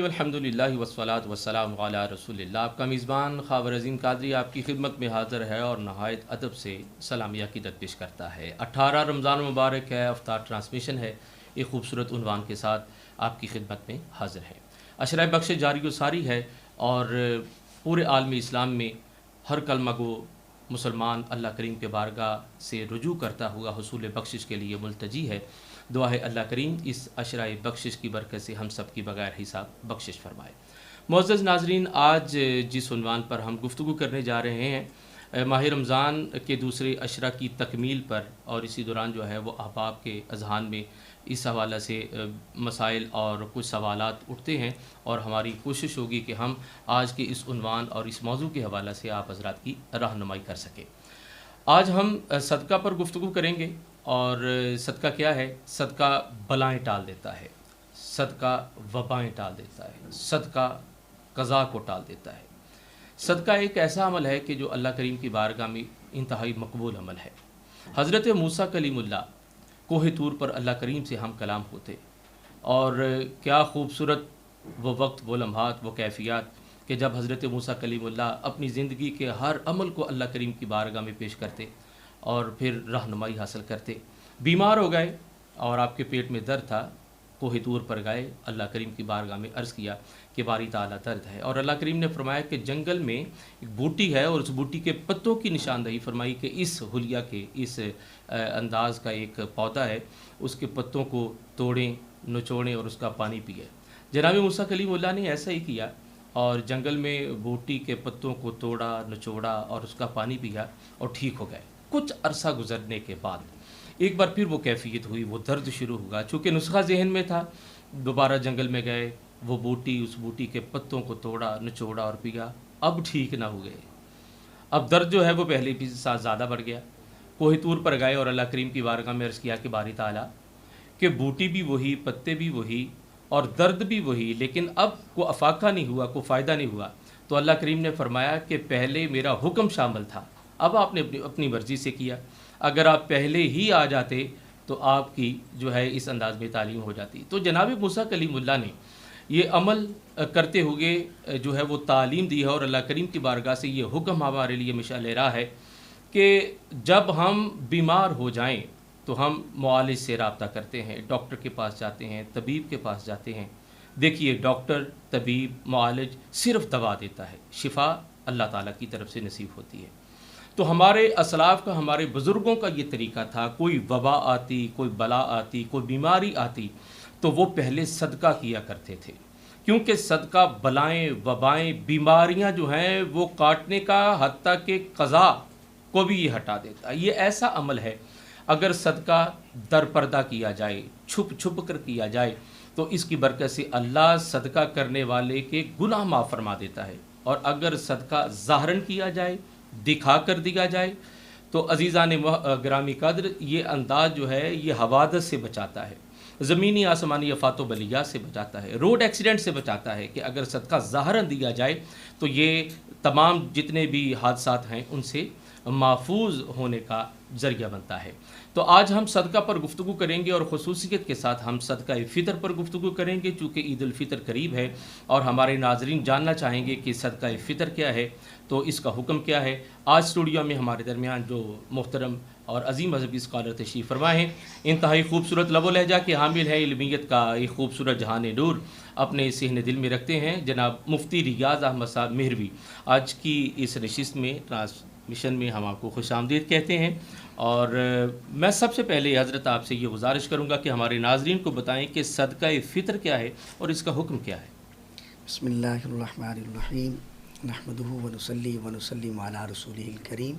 الحمدللہ والصلاۃ والسلام علی رسول اللہ۔ آپ کا میزبان خاور عظیم قادری آپ کی خدمت میں حاضر ہے اور نہایت ادب سے سلامیہ کی پیش کرتا ہے۔ 18 رمضان مبارک ہے، افطار ٹرانسمیشن ہے، ایک خوبصورت عنوان کے ساتھ آپ کی خدمت میں حاضر ہے۔ عشرہ بخش جاری و ساری ہے اور پورے عالم اسلام میں ہر کلمہ گو مسلمان اللہ کریم کے بارگاہ سے رجوع کرتا ہوا حصول بخشش کے لیے ملتجی ہے۔ دعا ہے اللہ کریم اس عشرہ بخشش کی برکت سے ہم سب کی بغیر حساب بخشش فرمائے۔ معزز ناظرین، آج جس عنوان پر ہم گفتگو کرنے جا رہے ہیں ماہ رمضان کے دوسرے عشرہ کی تکمیل پر، اور اسی دوران جو ہے وہ احباب کے اذہان میں اس حوالے سے مسائل اور کچھ سوالات اٹھتے ہیں، اور ہماری کوشش ہوگی کہ ہم آج کے اس عنوان اور اس موضوع کے حوالے سے آپ حضرات کی رہنمائی کر سکیں۔ آج ہم صدقہ پر گفتگو کریں گے، اور صدقہ کیا ہے؟ صدقہ بلائیں ٹال دیتا ہے، صدقہ وبائیں ٹال دیتا ہے، صدقہ قضا کو ٹال دیتا ہے۔ صدقہ ایک ایسا عمل ہے کہ جو اللہ کریم کی بارگاہ میں انتہائی مقبول عمل ہے۔ حضرت موسیٰ کلیم اللہ کوہ طور پر اللہ کریم سے ہم کلام ہوتے، اور کیا خوبصورت وہ وقت، وہ لمحات، وہ کیفیات کہ جب حضرت موسیٰ کلیم اللہ اپنی زندگی کے ہر عمل کو اللہ کریم کی بارگاہ میں پیش کرتے اور پھر رہنمائی حاصل کرتے۔ بیمار ہو گئے اور آپ کے پیٹ میں درد تھا، کوہ طور پر گئے، اللہ کریم کی بارگاہ میں عرض کیا کہ باری تعالیٰ درد ہے، اور اللہ کریم نے فرمایا کہ جنگل میں ایک بوٹی ہے اور اس بوٹی کے پتوں کی نشاندہی فرمائی کہ اس حلیہ کے، اس انداز کا ایک پودا ہے، اس کے پتوں کو توڑیں، نچوڑیں اور اس کا پانی پیے۔ جناب موسیٰ کلیم اللہ نے ایسا ہی کیا، اور جنگل میں بوٹی کے پتوں کو توڑا، نچوڑا اور اس کا پانی پیا اور ٹھیک ہو گئے۔ کچھ عرصہ گزرنے کے بعد ایک بار پھر وہ کیفیت ہوئی، وہ درد شروع ہوا، چونکہ نسخہ ذہن میں تھا۔ دوبارہ جنگل میں گئے، وہ بوٹی، اس بوٹی کے پتوں کو توڑا، نچوڑا اور پیا، اب ٹھیک نہ ہو گئے۔ اب درد جو ہے وہ پہلے بھی ساتھ زیادہ بڑھ گیا۔ کوہ طور پر گئے اور اللہ کریم کی بارگاہ میں عرض کیا کہ باری تعالیٰ کہ بوٹی بھی وہی، پتے بھی وہی اور درد بھی وہی، لیکن اب کوئی افاقہ نہیں ہوا، کوئی فائدہ نہیں ہوا۔ تو اللہ کریم نے فرمایا کہ پہلے میرا حکم شامل تھا، اب آپ نے اپنی مرضی سے کیا۔ اگر آپ پہلے ہی آ جاتے تو آپ کی جو ہے اس انداز میں تعلیم ہو جاتی۔ تو جناب موسیٰ کلیم اللہ نے یہ عمل کرتے ہوئے جو ہے وہ تعلیم دی ہے، اور اللہ کریم کی بارگاہ سے یہ حکم ہمارے لیے مشعل راہ ہے کہ جب ہم بیمار ہو جائیں تو ہم معالج سے رابطہ کرتے ہیں، ڈاکٹر کے پاس جاتے ہیں، طبیب کے پاس جاتے ہیں۔ دیکھیے، ڈاکٹر، طبیب، معالج صرف دوا دیتا ہے، شفا اللہ تعالیٰ کی طرف سے نصیب ہوتی ہے۔ تو ہمارے اسلاف کا، ہمارے بزرگوں کا یہ طریقہ تھا، کوئی وبا آتی، کوئی بلا آتی، کوئی بیماری آتی تو وہ پہلے صدقہ کیا کرتے تھے، کیونکہ صدقہ بلائیں، وبائیں، بیماریاں جو ہیں وہ کاٹنے کا، حتیٰ کہ قضا کو بھی یہ ہٹا دیتا ہے۔ یہ ایسا عمل ہے، اگر صدقہ در پردہ کیا جائے، چھپ چھپ کر کیا جائے، تو اس کی برکت سے اللہ صدقہ کرنے والے کے گناہ معاف فرما دیتا ہے، اور اگر صدقہ ظاہراً کیا جائے، دکھا کر دیا جائے، تو عزیزان گرامی قدر یہ انداز جو ہے یہ حوادث سے بچاتا ہے، زمینی آسمانی آفات و بلیات سے بچاتا ہے، روڈ ایکسیڈنٹ سے بچاتا ہے، کہ اگر صدقہ ظاہراً دیا جائے تو یہ تمام جتنے بھی حادثات ہیں ان سے محفوظ ہونے کا ذریعہ بنتا ہے۔ تو آج ہم صدقہ پر گفتگو کریں گے، اور خصوصیت کے ساتھ ہم صدقہ فطر پر گفتگو کریں گے، چونکہ عید الفطر قریب ہے اور ہمارے ناظرین جاننا چاہیں گے کہ صدقہ فطر کیا ہے، تو اس کا حکم کیا ہے۔ آج اسٹوڈیو میں ہمارے درمیان جو محترم اور عظیم مذہبی اسکالر تشریف فرما ہیں، انتہائی خوبصورت لب و لہجہ کے حامل ہے، علمیت کا ایک خوبصورت جہان نور اپنے صحن دل میں رکھتے ہیں، جناب مفتی ریاض احمد صاحب مہروی۔ آج کی اس نشست میں، ٹرانسمیشن میں ہم آپ کو خوش آمدید کہتے ہیں، اور میں سب سے پہلے حضرت آپ سے یہ گزارش کروں گا کہ ہمارے ناظرین کو بتائیں کہ صدقہ فطر کیا ہے اور اس کا حکم کیا ہے۔ بسم اللہ الرحمن الرحیم، نحمدہ ونصلی ونسلم علی رسولہ الکریم،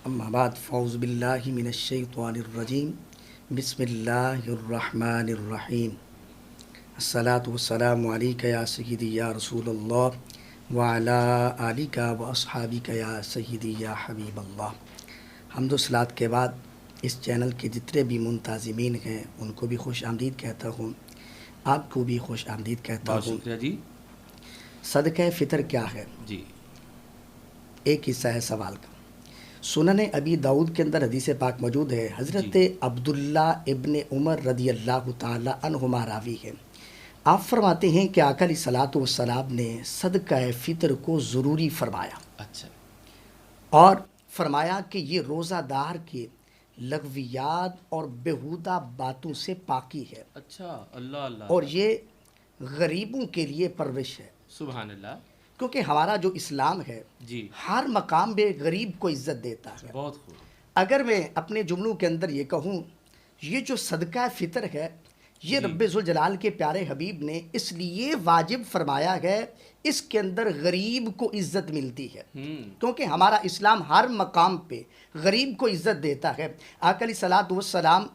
اما بعد، فاعوذ باللہ من الشیطان الرجیم، بسم اللہ الرحمن الرحیم، الصلاۃ والسلام علیک یا سیدی یا رسول اللہ وعلی آلک و اصحابک یا سیدی یا حبیب اللہ۔ حمد و صلات کے بعد اس چینل کے جتنے بھی منتظمین ہیں ان کو بھی خوش آمدید کہتا ہوں، آپ کو بھی خوش آمدید کہتا بہت ہوں۔ شکریہ جی۔ صدقہ فطر کیا ہے؟ جی، ایک حصہ ہے سوال کا۔ سنن ابی داؤد کے اندر حدیث پاک موجود ہے، حضرت عبداللہ ابن عمر رضی اللہ تعالی عنہما راوی ہے، آپ فرماتے ہیں کہ آقا علیہ الصلوۃ والسلام نے صدقہ فطر کو ضروری فرمایا، اچھا اور فرمایا کہ یہ روزہ دار کے لغویات اور بیہودہ باتوں سے پاکی ہے، اچھا، اللہ اللہ اور اللہ، یہ غریبوں کے لیے پرورش ہے، سبحان اللہ، کیونکہ ہمارا جو اسلام ہے جی، ہر مقام پہ غریب کو عزت دیتا ہے۔ بہت خوب، اگر میں اپنے جملوں کے اندر یہ کہوں، یہ جو صدقہ فطر ہے یہ جی۔ رب ذوالجلال کے پیارے حبیب نے اس لیے واجب فرمایا ہے، اس کے اندر غریب کو عزت ملتی ہے، کیونکہ ہمارا اسلام ہر مقام پہ غریب کو عزت دیتا ہے۔ آقا علیہ الصلوۃ والسلام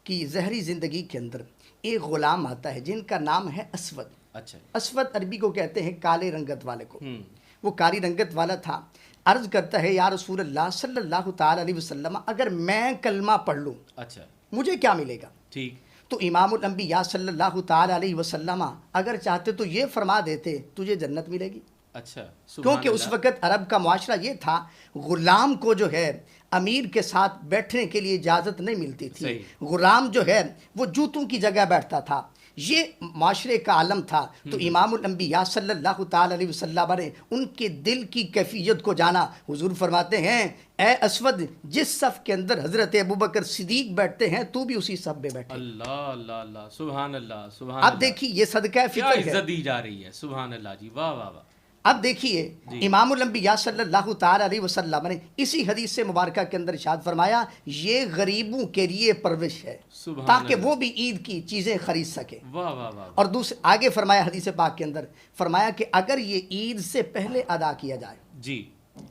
کی ظہری زندگی کے اندر ایک غلام آتا ہے جن کا نام ہے اسود۔ اچھا، اسود عربی کو کہتے ہیں کالے رنگت والے کو، ہوں، وہ کالی رنگت والا تھا۔ عرض کرتا ہے یا رسول اللہ صلی اللہ تعالی علیہ وسلم، اگر میں کلمہ پڑھ لوں اچھا، مجھے کیا ملے گا؟ ٹھیک، تو امام الانبیاء صلی اللہ تعالی علیہ وسلم اگر چاہتے تو یہ فرما دیتے تجھے جنت ملے گی، اچھا، سبحان کیونکہ اس اللہ، وقت عرب کا معاشرہ یہ تھا، غلام کو جو ہے امیر کے ساتھ بیٹھنے کے لیے اجازت نہیں ملتی تھی، صحیح، غلام جو ہے وہ جوتوں کی جگہ بیٹھتا تھا، یہ معاشرے کا عالم تھا۔ تو امام الانبیاء صلی اللہ تعالی علیہ وسلم نے ان کے دل کی کیفیت کو جانا۔ حضور فرماتے ہیں اے اسود، جس صف کے اندر حضرت ابوبکر صدیق بیٹھتے ہیں تو بھی اسی صف میں بیٹھے۔ اللہ اللہ اللہ، سبحان اللہ، سبحان اب اللہ، دیکھیے یہ صدقہ کیا فطر ہے۔ عزت دی جا رہی ہے، سبحان اللہ جی، واہ واہ واہ، اب دیکھیے جی۔ امام الانبیاء صلی اللہ تعالی علیہ وسلم نے اسی حدیث مبارکہ کے اندر ارشاد فرمایا یہ غریبوں کے لیے پرورش ہے، سبحان تاکہ اللہ، وہ بھی عید کی چیزیں خرید سکیں۔ واہ واہ واہ، اور دوسرے آگے فرمایا حدیث پاک کے اندر، فرمایا کہ اگر یہ عید سے پہلے ادا کیا جائے، جی،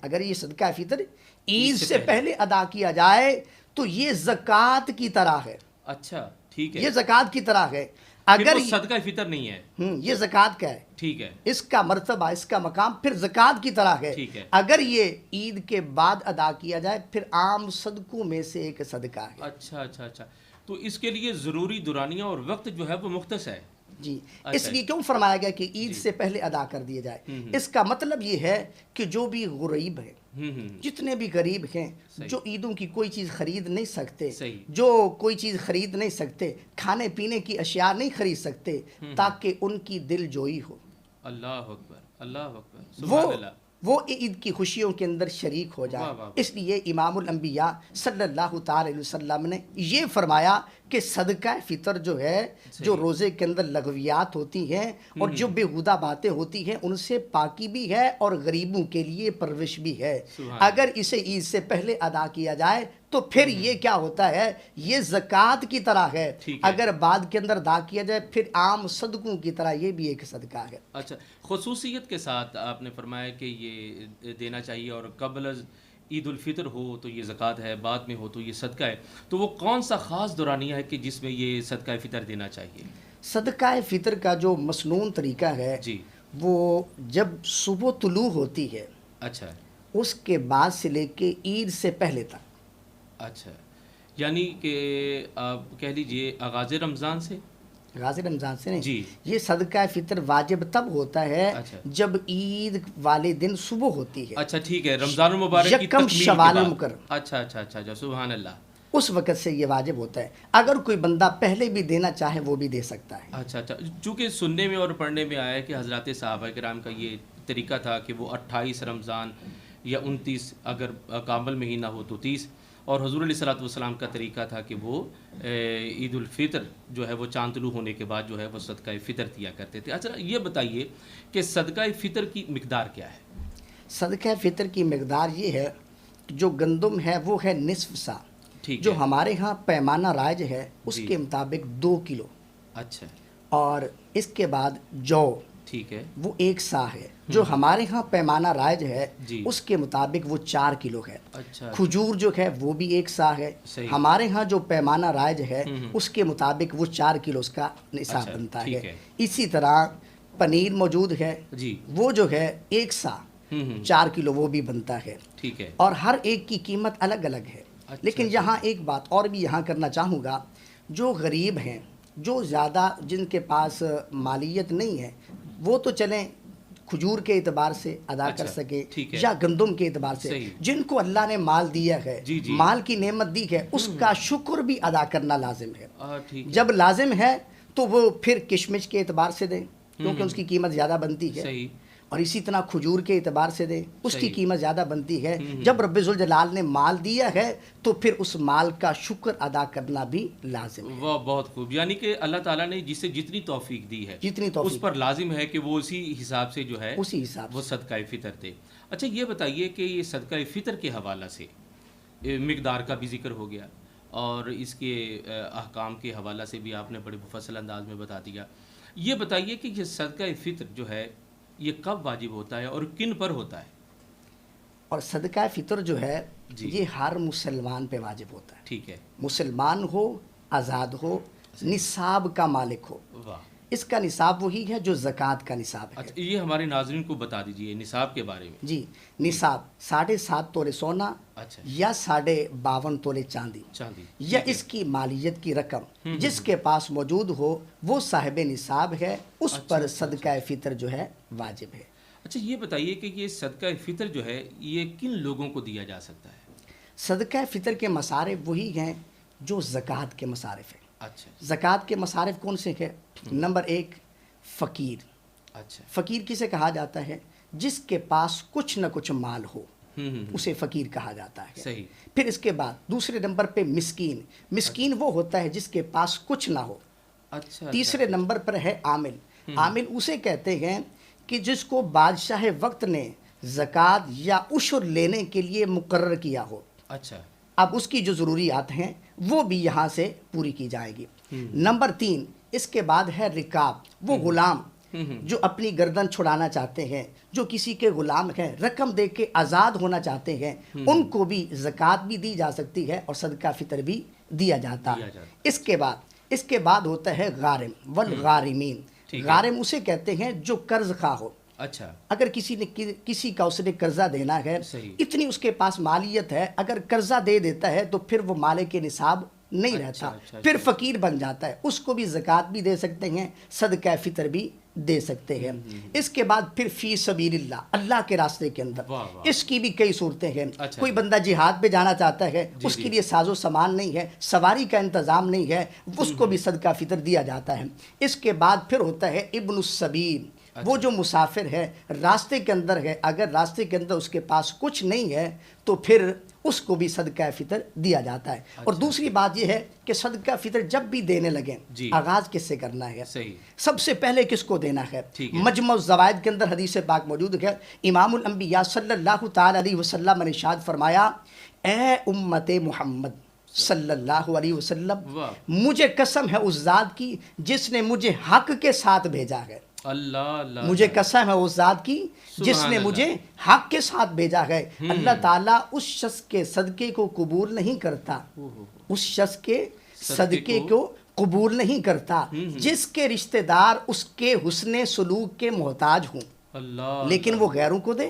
اگر یہ صدقہ فطر عید سے پہلے ادا کیا جائے تو یہ زکوٰۃ کی طرح ہے، اچھا، ٹھیک ہے، یہ زکوٰۃ کی طرح ہے۔ پھر اگر وہ صدقہ فطر نہیں ہے، یہ زکوٰۃ کا ہے، ٹھیک ہے، اس کا مرتبہ، اس کا مقام پھر زکوٰۃ کی طرح ہے۔ ٹھیک ہے، اگر یہ عید کے بعد ادا کیا جائے پھر عام صدقوں میں سے ایک صدقہ ہے۔ اچھا اچھا اچھا، تو اس کے لیے ضروری دورانیہ اور وقت جو ہے وہ مختص ہے، جی، اچھا، اس لیے کیوں فرمایا گیا کہ عید سے پہلے ادا کر دیا جائے؟ اس کا مطلب یہ ہے کہ جو بھی غریب ہیں، جتنے بھی غریب ہیں، جو عیدوں کی کوئی چیز خرید نہیں سکتے، صحیح، جو کوئی چیز خرید نہیں سکتے، کھانے پینے کی اشیاء نہیں خرید سکتے، تاکہ ان کی دل جوئی ہو، اللہ اکبر، اللہ اکبر، وہ سبحان اللہ، وہ عید کی خوشیوں کے اندر شریک ہو جائے۔ واہ واہ، اس لیے امام الانبیاء صلی اللہ تعالی علیہ وسلم نے یہ فرمایا کہ صدقہ فطر جو ہے، جو روزے کے اندر لغویات ہوتی ہیں اور جو بیہودہ باتیں ہوتی ہیں ان سے پاکی بھی ہے اور غریبوں کے لیے پرورش بھی ہے۔ اگر اسے عید سے پہلے ادا کیا جائے تو پھر یہ کیا ہوتا ہے، یہ زکوٰۃ کی طرح ہے۔ اگر بعد کے اندر ادا کیا جائے پھر عام صدقوں کی طرح یہ بھی ایک صدقہ ہے۔ اچھا، خصوصیت کے ساتھ آپ نے فرمایا کہ یہ دینا چاہیے، اور قبل از عید الفطر ہو تو یہ زکوٰۃ ہے، بعد میں ہو تو یہ صدقہ ہے، تو وہ کون سا خاص دورانیہ ہے کہ جس میں یہ صدقہ فطر دینا چاہیے؟ صدقہ فطر کا جو مسنون طریقہ ہے جی، وہ جب صبح طلوع ہوتی ہے اچھا اس کے بعد سے لے کے عید سے پہلے تک، اچھا، یعنی کہ آپ کہہ لیجئے آغاز رمضان سے، غازی رمضان سے نہیں، جی، یہ صدقہ فطر واجب تب ہوتا ہے اچھا، جب عید والے دن صبح ہوتی ہے، اچھا ٹھیک ہے، رمضان المبارک کی یکم تکمیل کے شوال بعد، المکرم، اچھا اچھا اچھا اچھا، سبحان اللہ، اس وقت سے یہ واجب ہوتا ہے۔ اگر کوئی بندہ پہلے بھی دینا چاہے وہ بھی دے سکتا ہے۔ اچھا اچھا، چونکہ سننے میں اور پڑھنے میں آیا ہے کہ حضرات صحابہ کرام کا یہ طریقہ تھا کہ وہ 28 رمضان یا 29 اگر کامل مہینہ ہو تو 30، اور حضور علیہ الصلوۃ والسلام کا طریقہ تھا کہ وہ عید الفطر جو ہے وہ چاند طلوع ہونے کے بعد جو ہے وہ صدقہ فطر دیا کرتے تھے۔ اچھا یہ بتائیے کہ صدقہ فطر کی مقدار کیا ہے؟ صدقہ فطر کی مقدار یہ ہے کہ جو گندم ہے وہ ہے نصف سا، ٹھیک جو ہے، ہمارے ہاں پیمانہ رائج ہے اس جی، کے مطابق 2 کلو، اچھا اور اس کے بعد جو ٹھیک ہے، وہ 1 سا ہے، جو ہمارے ہاں پیمانہ رائج ہے جی، اس کے مطابق وہ 4 کلو ہے۔ اچھا، کھجور جو ہے وہ بھی 1 سا ہے، صحیح، ہمارے ہاں جو پیمانہ رائج ہے اس کے مطابق وہ 4 کلو اس کا نصاب اچھا، بنتا ٹھیک ہے۔ ہے، اسی طرح پنیر موجود ہے، جی، وہ جو ہے 1 سا 4 کلو وہ بھی بنتا ہے، ٹھیک ہے، اور ہر ایک کی قیمت الگ الگ ہے۔ اچھا، لیکن یہاں ایک بات اور بھی یہاں کرنا چاہوں گا، جو غریب ہیں، جو زیادہ جن کے پاس مالیت نہیں ہے، وہ تو چلیں کھجور کے اعتبار سے ادا کر اچھا، سکے ٹھیک ہے، یا گندم کے اعتبار سے، صحیح، جن کو اللہ نے مال دیا ہے، جی، جی، مال کی نعمت دی ہے، اس کا شکر بھی ادا کرنا لازم ہے۔ ٹھیک ہے، جب لازم ہے تو وہ پھر کشمش کے اعتبار سے دیں کیونکہ اس کی قیمت زیادہ بنتی ہے، صحیح، اور اسی طرح کھجور کے اعتبار سے دیں، اس کی صحیح، قیمت زیادہ بنتی ہے۔ جب رب ذوالجلال نے مال دیا ہے تو پھر اس مال کا شکر ادا کرنا بھی لازم ہے۔ وہ بہت خوب، یعنی کہ اللہ تعالیٰ نے جسے جتنی توفیق دی ہے جتنی اس توفیق پر لازم ہے کہ وہ اسی حساب سے جو ہے اسی حساب وہ صدقہ فطر دے۔ اچھا یہ بتائیے کہ یہ صدقہ فطر کے حوالہ سے مقدار کا بھی ذکر ہو گیا اور اس کے احکام کے حوالہ سے بھی آپ نے بڑے مفصل انداز میں بتا دیا۔ یہ بتائیے کہ یہ صدقہ فطر جو ہے یہ کب واجب ہوتا ہے اور کن پر ہوتا ہے؟ اور صدقہ فطر جو ہے جی، یہ ہر مسلمان پہ واجب ہوتا ہے، ٹھیک ہے، مسلمان ہو، آزاد ہو، نصاب کا مالک ہو۔ واہ، اس کا نصاب وہی ہے جو زکوٰۃ کا نصاب ہے۔ اچھا یہ ہمارے ناظرین کو بتا دیجئے نصاب کے بارے میں۔ جی، نصاب 7.5 تولے سونا اچھا، یا 52.5 تولے چاندی چاندی یا اس کی مالیت کی رقم جس کے پاس موجود ہو وہ صاحب نصاب ہے، اس پر صدقہ فطر جو ہے واجب ہے۔ اچھا یہ بتائیے کہ یہ صدقہ فطر جو ہے یہ کن لوگوں کو دیا جا سکتا ہے؟ صدقہ فطر کے مصارف وہی ہیں جو زکوٰۃ کے مصارف ہیں۔ اچھا، زکوٰۃ کے مصارف کون سے ہیں؟ نمبر 1 فقیر۔ اچھا، فقیر کسے کہا جاتا ہے؟ جس کے پاس کچھ نہ کچھ مال ہو ہوں، اسے فقیر کہا جاتا ہے۔ صحیح، پھر اس کے بعد دوسرے نمبر پہ مسکین۔ مسکین وہ ہوتا ہے جس کے پاس کچھ نہ ہو۔ اچھا، تیسرے نمبر پر ہے عامل۔ عامل اسے کہتے ہیں کہ جس کو بادشاہ وقت نے زکوٰۃ یا عشر لینے کے لیے مقرر کیا ہو، اچھا، اب اس کی جو ضروریات ہیں وہ بھی یہاں سے پوری کی جائے گی۔ نمبر 3 اس کے بعد ہے رکاب، وہ غلام جو اپنی گردن چھڑانا چاہتے ہیں، جو کسی کے غلام ہیں، رقم دے کے آزاد ہونا چاہتے ہیں، ان کو بھی زکوٰۃ بھی دی جا سکتی ہے اور صدقہ فطر بھی دیا جاتا ہے۔ اس کے بعد ہوتا ہے غارم والغارمین۔ غارم اسے کہتے ہیں جو قرض خواہ ہو۔ اچھا، اگر کسی کا اس نے قرضہ دینا ہے، صحیح، اتنی اس کے پاس مالیت ہے، اگر قرضہ دے دیتا ہے تو پھر وہ مالک نصاب نہیں رہتا، پھر فقیر بن جاتا ہے۔ اس کو بھی زکوٰۃ بھی دے سکتے ہیں، صدقہ فطر بھی دے سکتے ہیں۔ اس کے بعد پھر فی سبیل اللہ، اللہ کے راستے کے اندر، اس کی بھی کئی صورتیں ہیں۔ کوئی بندہ جہاد پہ جانا چاہتا ہے، اس کے لیے ساز و سامان نہیں ہے، سواری کا انتظام نہیں ہے، اس کو بھی صدقہ فطر دیا جاتا ہے۔ اس کے بعد پھر ہوتا ہے ابن السبیل، وہ جو مسافر ہے، راستے کے اندر ہے، اگر راستے کے اندر اس کے پاس کچھ نہیں ہے تو پھر اس کو بھی صدقہ فطر دیا جاتا ہے۔ اور دوسری بات یہ ہے کہ صدقہ فطر جب بھی دینے لگیں، آغاز کس سے کرنا ہے؟ سب سے پہلے کس کو دینا ہے؟ مجمع الزوائد کے اندر حدیث پاک موجود ہے، امام الانبیاء صلی اللہ تعالی علیہ وسلم نے ارشاد فرمایا، اے امت محمد صلی اللہ علیہ وسلم، مجھے قسم ہے اس ذات کی جس نے مجھے حق کے ساتھ بھیجا ہے۔ اللہ، مجھے قسم ہے اس ذات کی جس نے مجھے حق کے ساتھ بھیجا ہے۔ اللہ تعالیٰ اس شخص کے صدقے کو قبول نہیں کرتا، اس شخص کے صدقے کو قبول نہیں کرتا جس کے رشتہ دار اس کے حسن سلوک کے محتاج ہوں، لیکن وہ غیروں کو دے۔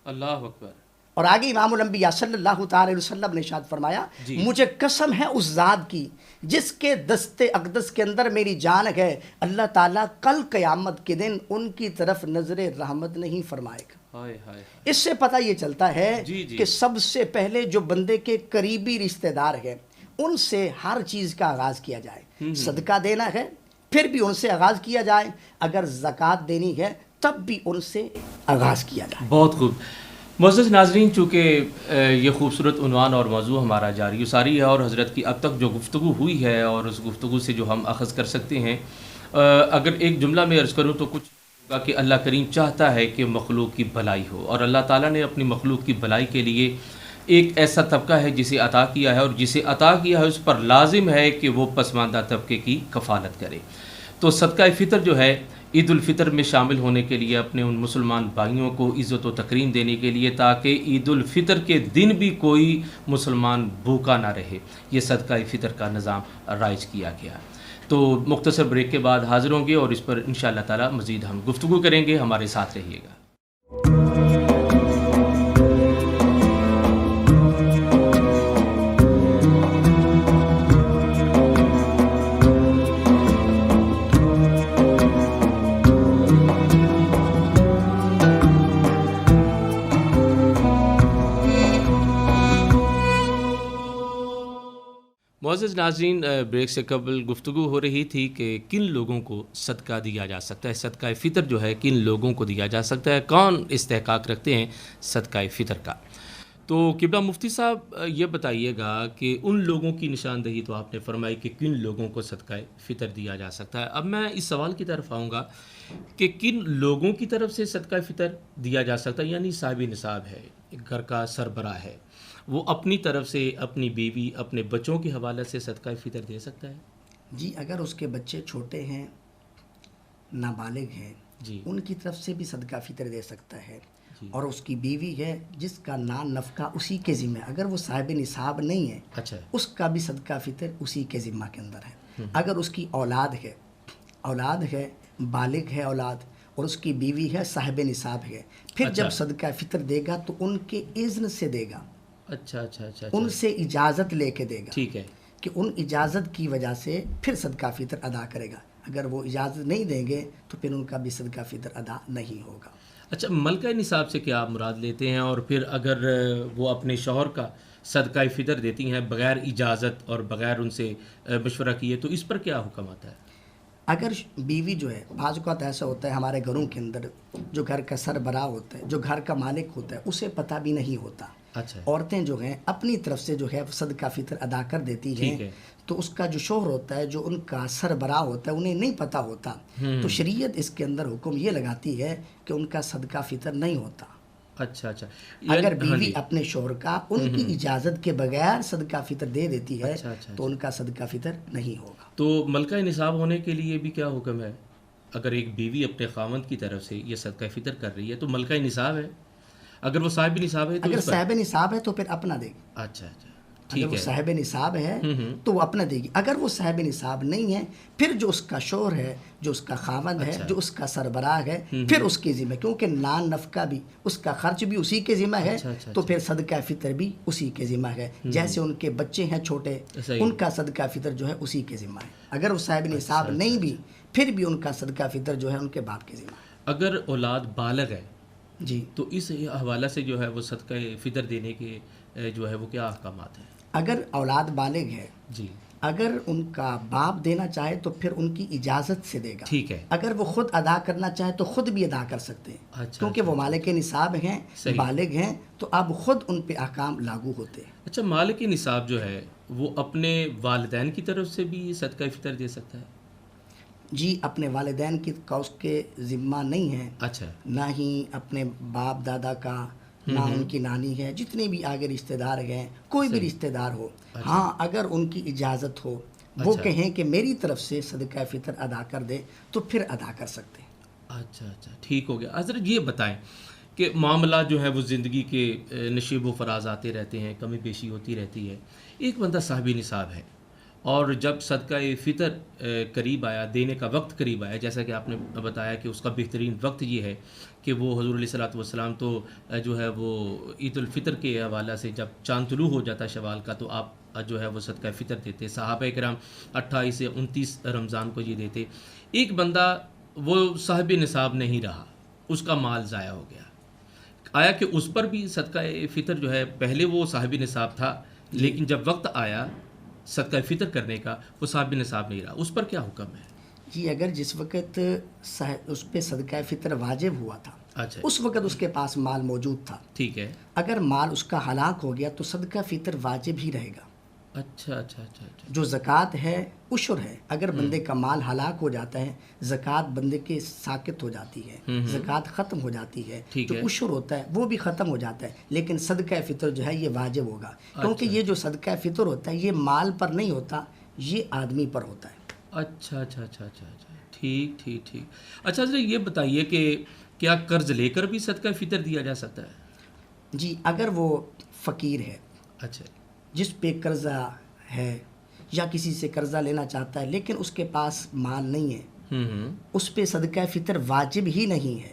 اللہ اکبر۔ اور آگے امام الانبیاء صلی اللہ تعالی علیہ وسلم نے ارشاد فرمایا، مجھے قسم ہے اس ذات کی جس کے دست اقدس کے اندر میری جان ہے، اللہ تعالیٰ کل قیامت کے دن ان کی طرف نظر رحمت نہیں فرمائے گا۔ اس سے پتہ یہ چلتا ہے کہ سب سے پہلے جو بندے کے قریبی رشتہ دار ہیں ان سے ہر چیز کا آغاز کیا جائے۔ صدقہ دینا ہے پھر بھی ان سے آغاز کیا جائے، اگر زکوٰۃ دینی ہے تب بھی ان سے آغاز کیا جائے۔ بہت خوب۔ معزز ناظرین، چونکہ یہ خوبصورت عنوان اور موضوع ہمارا جاری و ساری ہے اور حضرت کی اب تک جو گفتگو ہوئی ہے اور اس گفتگو سے جو ہم اخذ کر سکتے ہیں، اگر ایک جملہ میں عرض کروں تو کچھ ہوگا کہ اللہ کریم چاہتا ہے کہ مخلوق کی بھلائی ہو، اور اللہ تعالیٰ نے اپنی مخلوق کی بھلائی کے لیے ایک ایسا طبقہ ہے جسے عطا کیا ہے، اور جسے عطا کیا ہے اس پر لازم ہے کہ وہ پسماندہ طبقے کی کفالت کرے۔ تو صدقہ فطر جو ہے عید الفطر میں شامل ہونے کے لیے اپنے ان مسلمان بھائیوں کو عزت و تکریم دینے کے لیے، تاکہ عید الفطر کے دن بھی کوئی مسلمان بھوکا نہ رہے، یہ صدقہ فطر کا نظام رائج کیا گیا۔ تو مختصر بریک کے بعد حاضر ہوں گے اور اس پر انشاءاللہ تعالی مزید ہم گفتگو کریں گے، ہمارے ساتھ رہیے گا۔ معزز ناظرین، بریک سے قبل گفتگو ہو رہی تھی کہ کن لوگوں کو صدقہ دیا جا سکتا ہے، صدقہ فطر جو ہے کن لوگوں کو دیا جا سکتا ہے، کون استحقاق رکھتے ہیں صدقہ فطر کا. تو قبلہ مفتی صاحب یہ بتائیے گا کہ ان لوگوں کی نشاندہی تو آپ نے فرمائی کہ کن لوگوں کو صدقہ فطر دیا جا سکتا ہے. اب میں اس سوال کی طرف آؤں گا کہ کن لوگوں کی طرف سے صدقہ فطر دیا جا سکتا ہے. یعنی صاحب نصاب ہے، گھر کا سربراہ ہے، وہ اپنی طرف سے اپنی بیوی اپنے بچوں کے حوالے سے صدقہ فطر دے سکتا ہے؟ جی اگر اس کے بچے چھوٹے ہیں، نابالغ ہیں، جی ان کی طرف سے بھی صدقہ فطر دے سکتا ہے. جی. اور اس کی بیوی ہے جس کا نان نفقہ اسی کے ذمہ ہے، اگر وہ صاحب نصاب نہیں ہے اچھا. اس کا بھی صدقہ فطر اسی کے ذمہ کے اندر ہے. اگر اس کی اولاد ہے بالغ ہے اولاد، اور اس کی بیوی ہے صاحب نصاب ہے، پھر اچھا. جب صدقہ فطر دے گا تو ان کے اذن سے دے گا، اچھا اچھا اچھا ان اچھا. سے اجازت لے کے دے گا، ٹھیک ہے. کہ ان اجازت کی وجہ سے پھر صدقہ فطر ادا کرے گا. اگر وہ اجازت نہیں دیں گے تو پھر ان کا بھی صدقہ فطر ادا نہیں ہوگا. اچھا، ملکہ نصاب سے کیا آپ مراد لیتے ہیں؟ اور پھر اگر وہ اپنے شوہر کا صدقہ فطر دیتی ہیں بغیر اجازت اور بغیر ان سے مشورہ کیے تو اس پر کیا حکم آتا ہے؟ اگر بیوی جو ہے، بعض اوقات ایسا ہوتا ہے ہمارے گھروں کے اندر، جو گھر کا سربراہ ہوتا ہے، جو گھر کا مالک ہوتا ہے، اسے پتہ بھی نہیں ہوتا. اچھا. عورتیں جو ہیں اپنی طرف سے جو ہے صدقہ فطر ادا کر دیتی ہیں. ٹھیک ہے. تو اس کا جو شوہر ہوتا ہے، جو ان کا سربراہ ہوتا ہے، انہیں نہیں پتہ ہوتا. تو شریعت اس کے اندر حکم یہ لگاتی ہے کہ ان کا صدقہ فطر نہیں ہوتا. اچھا اچھا. اگر بیوی اپنے شوہر کا ان کی اجازت کے بغیر صدقہ فطر دے دیتی ہے اچھا اچھا تو ان کا صدقہ فطر نہیں ہوگا. تو ملکہ نصاب ہونے کے لیے بھی کیا حکم ہے؟ اگر ایک بیوی اپنے خاوند کی طرف سے یہ صدقہ فطر کر رہی ہے تو ملکہ نصاب ہے. اگر وہ صاحب نصاب ہے تو اگر اس پر صاحب نصاب ہے تو پھر اپنا دے گی. اچھا اچھا اگر ٹھیک وہ ہے. صاحب نصاب ہے تو وہ اپنا دے گی. اگر وہ صاحب نصاب نہیں ہے پھر جو اس کا شوہر ہے، جو اس کا خاوند ہے، اچھا. جو اس کا سربراہ ہے، پھر اس کے ذمہ، کیونکہ نان نفقہ بھی اس کا خرچ بھی اسی کے ذمہ ہے. اچھا اچھا تو پھر صدقہ فطر بھی اسی کے ذمہ ہے. جیسے ان کے بچے ہیں چھوٹے، صحیح. ان کا صدقہ فطر جو ہے اسی کے ذمہ ہے. اگر وہ صاحب نصاب اچھا نہیں بھی، پھر بھی ان کا صدقہ فطر جو ہے ان کے باپ کے ذمہ ہے. اگر اولاد بالغ ہے جی تو اس حوالے سے جو ہے وہ صدقہ فطر دینے کے جو ہے وہ کیا احکامات ہیں؟ اگر اولاد بالغ ہے، جی اگر ان کا باپ دینا چاہے تو پھر ان کی اجازت سے دے گا. ٹھیک ہے. اگر وہ خود ادا کرنا چاہے تو خود بھی ادا کر سکتے ہیں. اچھا. کیونکہ وہ مالک نصاب ہیں، صحیح. بالغ ہیں، تو اب خود ان پہ احکام لاگو ہوتے ہیں. اچھا، مالک نصاب جو ہے وہ اپنے والدین کی طرف سے بھی صدقہ فطر دے سکتا ہے؟ جی اپنے والدین کی کا اس کے ذمہ نہیں ہے، اچھا. نہ ہی اپنے باپ دادا کا، نہ ان کی نانی ہے، جتنے بھی آگے رشتہ دار ہیں، کوئی بھی رشتہ دار ہو. ہاں اگر ان کی اجازت ہو، وہ کہیں کہ میری طرف سے صدقہ فطر ادا کر دے تو پھر ادا کر سکتے ہیں. اچھا اچھا ٹھیک ہو گیا. حضرت یہ بتائیں کہ معاملات جو ہے وہ زندگی کے نشیب و فراز آتے رہتے ہیں، کمی بیشی ہوتی رہتی ہے. ایک بندہ صاحب نصاب ہے اور جب صدقہ فطر قریب آیا، دینے کا وقت قریب آیا، جیسا کہ آپ نے بتایا کہ اس کا بہترین وقت یہ ہے کہ وہ حضور علیہ الصلوۃ والسلام تو جو ہے وہ عید الفطر کے حوالہ سے جب چاند طلوع ہو جاتا شوال کا تو آپ جو ہے وہ صدقہ فطر دیتے. صحابہ کرام 28 سے 29 رمضان کو یہ دیتے. ایک بندہ وہ صاحب نصاب نہیں رہا، اس کا مال ضائع ہو گیا، آیا کہ اس پر بھی صدقہ فطر جو ہے، پہلے وہ صاحب نصاب تھا لیکن جب وقت آیا صدقہ فطر کرنے کا وہ صاحب نصاب نہیں رہا، اس پر کیا حکم ہے؟ جی اگر جس وقت اس پہ صدقہ فطر واجب ہوا تھا، اچھا اس وقت اس کے پاس مال موجود تھا، ٹھیک ہے. اگر مال اس کا ہلاک ہو گیا تو صدقہ فطر واجب ہی رہے گا. اچھا اچھا اچھا اچھا. جو زکوٰۃ ہے عشر ہے. اگر بندے کا مال ہلاک ہو جاتا ہے، زکوٰۃ بندے کے ساقط ہو جاتی ہے، زکوٰۃ ختم ہو جاتی ہے، جو عشر ہوتا ہے وہ بھی ختم ہو جاتا ہے، لیکن صدقہ فطر جو ہے یہ واجب ہوگا. کیونکہ یہ جو صدقہ فطر ہوتا ہے یہ مال پر نہیں ہوتا، یہ آدمی پر ہوتا ہے. اچھا اچھا اچھا اچھا اچھا ٹھیک ٹھیک ٹھیک. اچھا حضرت یہ بتائیے کہ کیا قرض لے کر بھی صدقہ فطر دیا جا سکتا ہے؟ جی اگر وہ فقیر ہے، اچھا، جس پہ قرضہ ہے یا کسی سے قرضہ لینا چاہتا ہے لیکن اس کے پاس مال نہیں ہے، اس پہ صدقہ فطر واجب ہی نہیں ہے،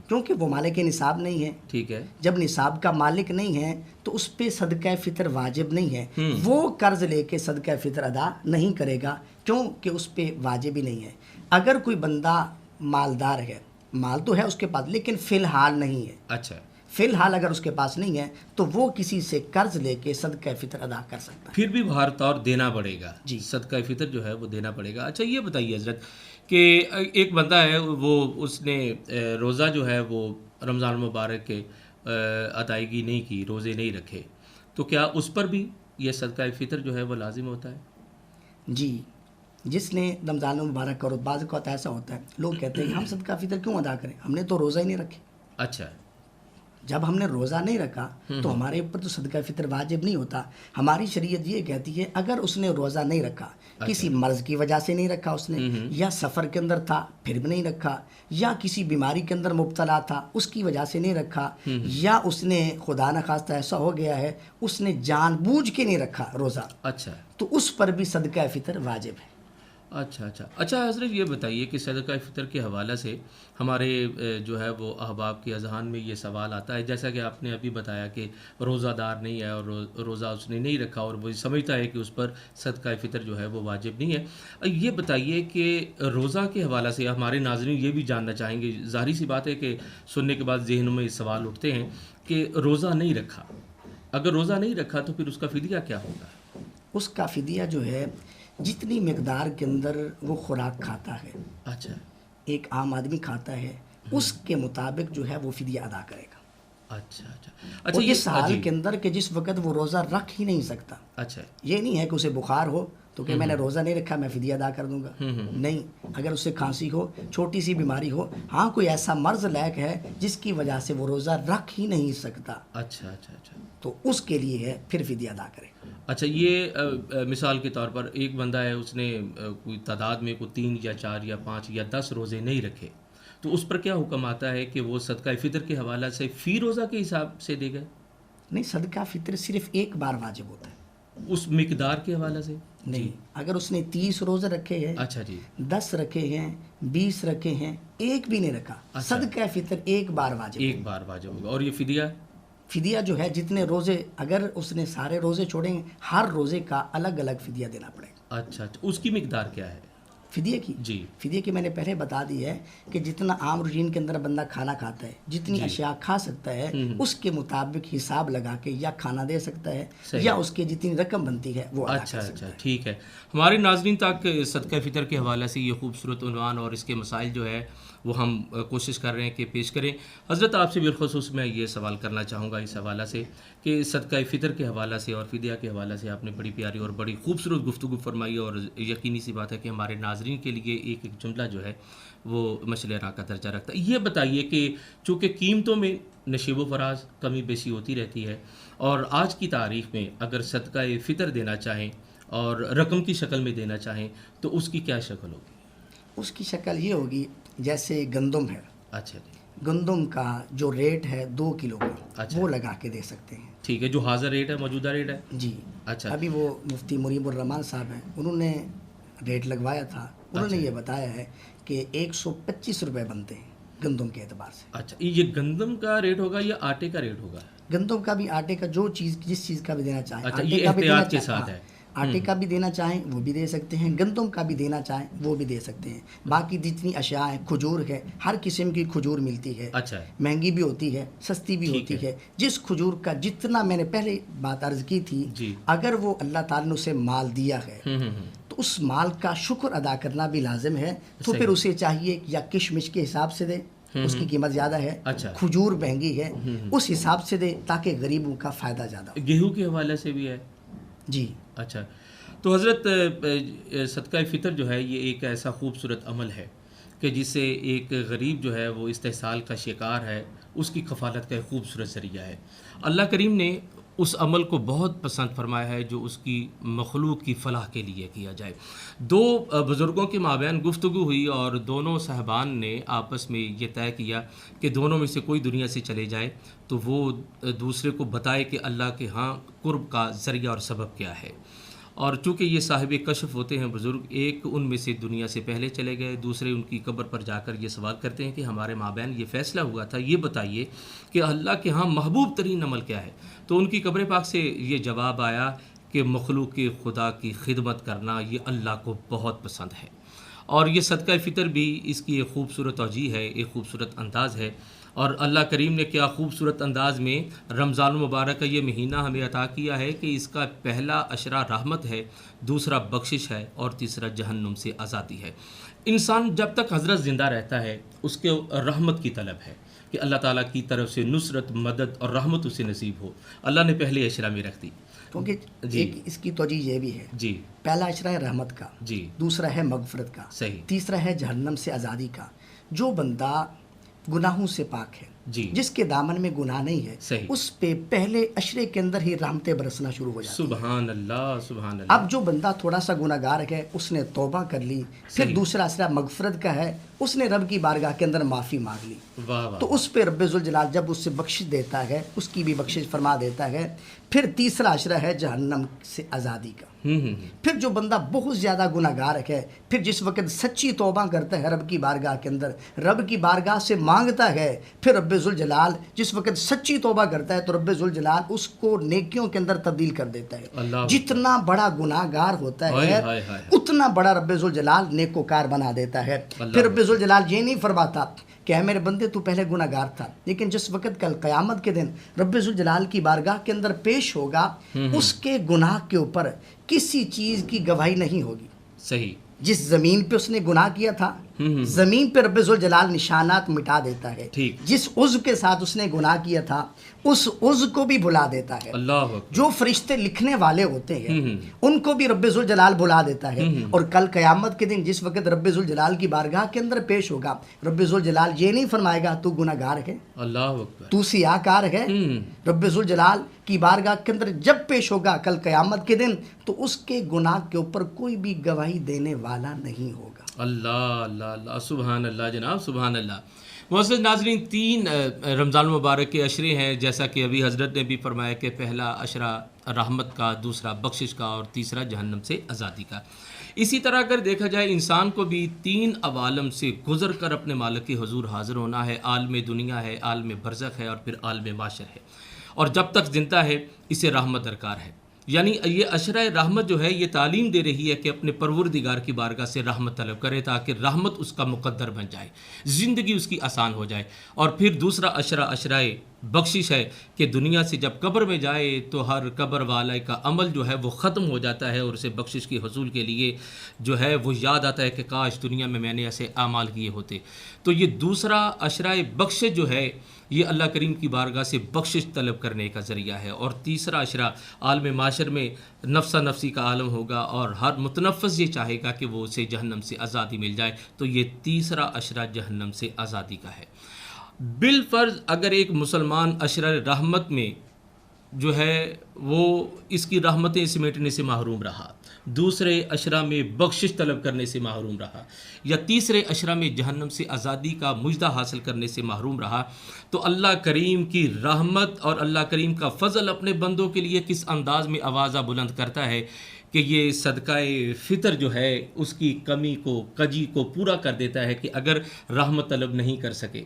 کیونکہ وہ مالک نصاب نہیں ہے. ٹھیک ہے. جب نصاب کا مالک نہیں ہے تو اس پہ صدقہ فطر واجب نہیں ہے. وہ قرض لے کے صدقہ فطر ادا نہیں کرے گا کیونکہ اس پہ واجب ہی نہیں ہے. اگر کوئی بندہ مالدار ہے، مال تو ہے اس کے پاس لیکن فی الحال نہیں ہے، اچھا، فی الحال اگر اس کے پاس نہیں ہے تو وہ کسی سے قرض لے کے صدقہ فطر ادا کر سکتا ہے. پھر بھی بہر طور دینا پڑے گا جی. صدقہ فطر جو ہے وہ دینا پڑے گا. اچھا یہ بتائیے حضرت کہ ایک بندہ ہے وہ اس نے روزہ جو ہے وہ رمضان المبارک کے ادائیگی نہیں کی, روزے نہیں رکھے, تو کیا اس پر بھی یہ صدقہ فطر جو ہے وہ لازم ہوتا ہے؟ جی, جس نے رمضان المبارک اور بعض کا ایسا ہوتا ہے لوگ کہتے ہیں کہ ہم صدقہ فطر کیوں ادا کریں, ہم نے تو روزہ ہی نہیں رکھے. اچھا, جب ہم نے روزہ نہیں رکھا تو ہمارے اوپر تو صدقہ فطر واجب نہیں ہوتا. ہماری شریعت یہ کہتی ہے اگر اس نے روزہ نہیں رکھا, کسی مرض کی وجہ سے نہیں رکھا اس نے, یا سفر کے اندر تھا پھر بھی نہیں رکھا, یا کسی بیماری کے اندر مبتلا تھا اس کی وجہ سے نہیں رکھا, یا اس نے خدا نخواستہ ایسا ہو گیا ہے اس نے جان بوجھ کے نہیں رکھا روزہ, اچھا, تو اس پر بھی صدقہ فطر واجب ہے. اچھا حضرت یہ بتائیے کہ صدقہ فطر کے حوالے سے ہمارے جو ہے وہ احباب کے اذہان میں یہ سوال آتا ہے, جیسا کہ آپ نے ابھی بتایا کہ روزہ دار نہیں ہے اور روزہ اس نے نہیں رکھا اور وہ سمجھتا ہے کہ اس پر صدقہ فطر جو ہے وہ واجب نہیں ہے. یہ بتائیے کہ روزہ کے حوالے سے ہمارے ناظرین یہ بھی جاننا چاہیں گے, ظاہری سی بات ہے کہ سننے کے بعد ذہنوں میں سوال اٹھتے ہیں کہ روزہ نہیں رکھا, اگر روزہ نہیں رکھا تو پھر اس کا فدیہ کیا ہوگا؟ اس کا فدیہ جو ہے جتنی مقدار کے اندر وہ خوراک کھاتا ہے, اچھا, ایک عام آدمی کھاتا ہے, اس کے مطابق جو ہے وہ فدیہ ادا کرے گا. اچھا, اور اس حال کے اندر کہ جس وقت وہ روزہ رکھ ہی نہیں سکتا. اچھا, یہ نہیں ہے کہ اسے بخار ہو تو کہ میں نے روزہ نہیں رکھا میں فدیہ ادا کر دوں گا, نہیں. اگر اسے کھانسی ہو, چھوٹی سی بیماری ہو, ہاں کوئی ایسا مرض لاحق ہے جس کی وجہ سے وہ روزہ رکھ ہی نہیں سکتا, اچھا, تو اس کے لیے ہے پھر فدیہ ادا کرے. اچھا, یہ مثال کے طور پر ایک بندہ ہے اس نے کوئی تعداد میں کوئی 3 یا 4 یا 5 یا 10 روزے نہیں رکھے, تو اس پر کیا حکم آتا ہے کہ وہ صدقہ فطر کے حوالے سے فی روزہ کے حساب سے دے گا؟ نہیں, صدقہ فطر صرف ایک بار واجب ہوتا ہے, اس مقدار کے حوالے سے نہیں. اگر اس نے 30 روزے رکھے ہیں, اچھا جی, 10 رکھے ہیں, 20 رکھے ہیں, ایک بھی نہیں رکھا, صدقہ فطر ایک بار واجب, ایک بار واجب ہوگا. اور یہ فدیہ جو ہے جتنے روزے, اگر اس نے سارے روزے چھوڑیں گے ہر روزے کا الگ الگ فدیہ دینا پڑے گا. اچھا, اس کی مقدار کیا ہے فدیے کی؟ جی, فدیے کی میں نے پہلے بتا دی ہے کہ جتنا عام روٹین کے اندر بندہ کھانا کھاتا ہے, جتنی اشیاء کھا سکتا ہے اس کے مطابق حساب لگا کے یا کھانا دے سکتا ہے, یا اس کی جتنی رقم بنتی ہے وہ ادا کر سکتا ہے. ٹھیک ہے. ہمارے ناظرین تک صدقہ فطر کے حوالے سے یہ خوبصورت عنوان اور اس کے مسائل جو ہے وہ ہم کوشش کر رہے ہیں کہ پیش کریں. حضرت آپ سے بالخصوص میں یہ سوال کرنا چاہوں گا اس حوالے سے کہ صدقہ فطر کے حوالے سے اور فدیہ کے حوالے سے آپ نے بڑی پیاری اور بڑی خوبصورت گفتگو فرمائی, اور یقینی سی بات ہے کہ ہمارے ناظرین کے لیے ایک جملہ جو ہے وہ مشعل راہ کا درجہ رکھتا ہے. یہ بتائیے کہ چونکہ قیمتوں میں نشیب و فراز کمی بیشی ہوتی رہتی ہے, اور آج کی تاریخ میں اگر صدقہ فطر دینا چاہیں اور رقم کی شکل میں دینا چاہیں تو اس کی کیا شکل ہوگی؟ اس کی شکل یہ ہوگی جیسے گندم ہے. اچھا جی, گندم کا جو ریٹ ہے 2 کلو کا, وہ لگا کے دے سکتے ہیں. ٹھیک ہے, جو حاضر ریٹ ہے, موجودہ ریٹ ہے. جی, اچھا, ابھی وہ مفتی مریم الرحمان صاحب ہیں, انہوں نے ریٹ لگوایا تھا, انہوں نے یہ بتایا ہے کہ 125 روپے بنتے ہیں گندم کے اعتبار سے. اچھا, یہ گندم کا ریٹ ہوگا یا آٹے کا ریٹ ہوگا؟ گندم کا بھی, آٹے کا, جو چیز جس چیز کا بھی دینا چاہیں. اچھا, یہ احتیاط کے ساتھ ہے. آٹے کا بھی دینا چاہیں وہ بھی دے سکتے ہیں, گندم کا بھی دینا چاہیں وہ بھی دے سکتے ہیں. باقی جتنی اشیاء ہیں, کھجور ہے, ہر قسم کی کھجور ملتی ہے. اچھا, مہنگی بھی ہوتی ہے, سستی بھی ہوتی ہے. جس کھجور کا جتنا, میں نے پہلے بات عرض کی تھی, اگر وہ اللہ تعالیٰ نے اسے مال دیا ہے تو اس مال کا شکر ادا کرنا بھی لازم ہے. تو پھر اسے چاہیے یا کشمش کے حساب سے دے, اس کی قیمت زیادہ ہے, کھجور مہنگی ہے, اس حساب سے دے تاکہ غریبوں کا فائدہ زیادہ ہو. گیہوں کے حوالے سے بھی ہے. جی, اچھا, تو حضرت صدقہ فطر جو ہے یہ ایک ایسا خوبصورت عمل ہے کہ جس سے ایک غریب جو ہے وہ استحصال کا شکار ہے, اس کی کفالت کا ایک خوبصورت ذریعہ ہے. اللہ کریم نے اس عمل کو بہت پسند فرمایا ہے جو اس کی مخلوق کی فلاح کے لیے کیا جائے. 2 بزرگوں کے مابین گفتگو ہوئی اور دونوں صاحبان نے آپس میں یہ طے کیا کہ دونوں میں سے کوئی دنیا سے چلے جائے تو وہ دوسرے کو بتائے کہ اللہ کے ہاں قرب کا ذریعہ اور سبب کیا ہے. اور چونکہ یہ صاحب کشف ہوتے ہیں بزرگ, ایک ان میں سے دنیا سے پہلے چلے گئے, دوسرے ان کی قبر پر جا کر یہ سوال کرتے ہیں کہ ہمارے مابین یہ فیصلہ ہوا تھا, یہ بتائیے کہ اللہ کے ہاں محبوب ترین عمل کیا ہے. تو ان کی قبر پاک سے یہ جواب آیا کہ مخلوق خدا کی خدمت کرنا یہ اللہ کو بہت پسند ہے. اور یہ صدقہ فطر بھی اس کی ایک خوبصورت توجیہ ہے, ایک خوبصورت انداز ہے. اور اللہ کریم نے کیا خوبصورت انداز میں رمضان المبارک کا یہ مہینہ ہمیں عطا کیا ہے کہ اس کا پہلا عشرہ رحمت ہے، دوسرا بخشش ہے اور تیسرا جہنم سے آزادی ہے۔ انسان جب تک حضرت زندہ رہتا ہے اس کے رحمت کی طلب ہے کہ اللہ تعالیٰ کی طرف سے نصرت، مدد اور رحمت اسے نصیب ہو۔ اللہ نے پہلے عشرہ میں رکھ دی، کیونکہ ایک اس کی توجہ یہ بھی ہے، جی پہلا عشرہ ہے رحمت کا، جی دوسرا ہے مغفرت کا، صحیح، تیسرا ہے جہنم سے آزادی کا۔ جو بندہ گناہوں سے پاک ہے، جی جس کے دامن میں گناہ نہیں ہے، صحیح، اس پہ پہلے عشرے کے اندر ہی رحمتیں برسنا شروع ہو جاتی ہیں۔ سبحان اللہ سبحان اللہ۔ اب جو بندہ تھوڑا سا گناہ گار ہے، اس نے توبہ کر لی، پھر صحیح، دوسرا عشرہ مغفرت کا ہے، اس نے رب کی بارگاہ کے اندر معافی مانگ لی، واہ واہ، تو اس پہ رب ذوالجلال جب اس سے بخشش دیتا ہے، اس کی بھی بخشش فرما دیتا ہے۔ پھر تیسرا عشرہ ہے جہنم سے آزادی کا۔ پھر جو بندہ بہت زیادہ گناہ گار ہے، پھر جس وقت سچی توبہ کرتا ہے رب کی بارگاہ کے اندر، رب کی بارگاہ سے مانگتا ہے، پھر رب ذوالجلال جس وقت سچی توبہ کرتا ہے تو رب ذوالجلال اس کو نیکیوں کے اندر تبدیل کر دیتا ہے۔ اللہ، جتنا بڑا گناہ گار ہوتا ہائے ہے ہائے ہائے، اتنا بڑا رب ذوالجلال نیکوکار بنا دیتا ہے۔ اللہ، پھر رب ذوالجلال یہ نہیں فرماتا کہ اے میرے بندے تو پہلے گناہ گار تھا، لیکن جس وقت کل قیامت کے دن رب ذوالجلال کی بارگاہ کے اندر پیش ہوگا، اس کے گناہ کے اوپر کسی چیز کی گواہی نہیں ہوگی۔ صحیح، جس زمین پہ اس نے گناہ کیا تھا، زمین پہ رب ذوالجلال نشانات مٹا دیتا ہے۔ ٹھیک، جس عضو کے ساتھ اس نے گناہ کیا تھا اس عضو کو بھی بھلا دیتا ہے۔ اللہ اکبر، جو فرشتے لکھنے والے ہوتے ہیں ان کو بھی رب ذوالجلال بلا دیتا ہے۔ اور کل قیامت کے دن جس وقت رب ذوالجلال کی بارگاہ کے اندر پیش ہوگا، رب ذوالجلال یہ نہیں فرمائے گا تو گناہ گار ہے، اللہ اکبر، تو سیاہ کار ہے۔ رب ذوالجلال کی بارگاہ کے اندر جب پیش ہوگا کل قیامت کے دن تو اس کے گناہ کے اوپر کوئی بھی گواہی دینے والا نہیں ہوگا۔ اللہ اللہ اللہ، سبحان اللہ جناب، سبحان اللہ۔ معزز ناظرین، 3 رمضان المبارک کے عشرے ہیں، جیسا کہ ابھی حضرت نے بھی فرمایا کہ پہلا عشرہ رحمت کا، دوسرا بخشش کا اور تیسرا جہنم سے آزادی کا۔ اسی طرح اگر دیکھا جائے انسان کو بھی 3 عوالم سے گزر کر اپنے مالک کے حضور حاضر ہونا ہے۔ عالم دنیا ہے، عالم برزخ ہے اور پھر عالم معاشر ہے، اور جب تک زندہ ہے اسے رحمت درکار ہے۔ یعنی یہ عشرہ رحمت جو ہے یہ تعلیم دے رہی ہے کہ اپنے پروردگار کی بارگاہ سے رحمت طلب کرے تاکہ رحمت اس کا مقدر بن جائے، زندگی اس کی آسان ہو جائے۔ اور پھر دوسرا عشرہ بخشش ہے کہ دنیا سے جب قبر میں جائے تو ہر قبر والے کا عمل جو ہے وہ ختم ہو جاتا ہے اور اسے بخشش کے حصول کے لیے جو ہے وہ یاد آتا ہے کہ کاش دنیا میں نے ایسے اعمال کیے ہوتے۔ تو یہ دوسرا عشرہ بخشش جو ہے یہ اللہ کریم کی بارگاہ سے بخشش طلب کرنے کا ذریعہ ہے۔ اور تیسرا عشرہ عالم معاشر میں نفسا نفسی کا عالم ہوگا اور ہر متنفس یہ چاہے گا کہ وہ اسے جہنم سے آزادی مل جائے، تو یہ تیسرا عشرہ جہنم سے آزادی کا ہے۔ بالفرض اگر ایک مسلمان عشرہ رحمت میں جو ہے وہ اس کی رحمتیں سمیٹنے سے محروم رہا، دوسرے عشرہ میں بخشش طلب کرنے سے محروم رہا، یا تیسرے عشرہ میں جہنم سے آزادی کا مجدہ حاصل کرنے سے محروم رہا، تو اللہ کریم کی رحمت اور اللہ کریم کا فضل اپنے بندوں کے لیے کس انداز میں آوازہ بلند کرتا ہے کہ یہ صدقہ فطر جو ہے اس کی کمی کو، کجی کو پورا کر دیتا ہے کہ اگر رحمت طلب نہیں کر سکے،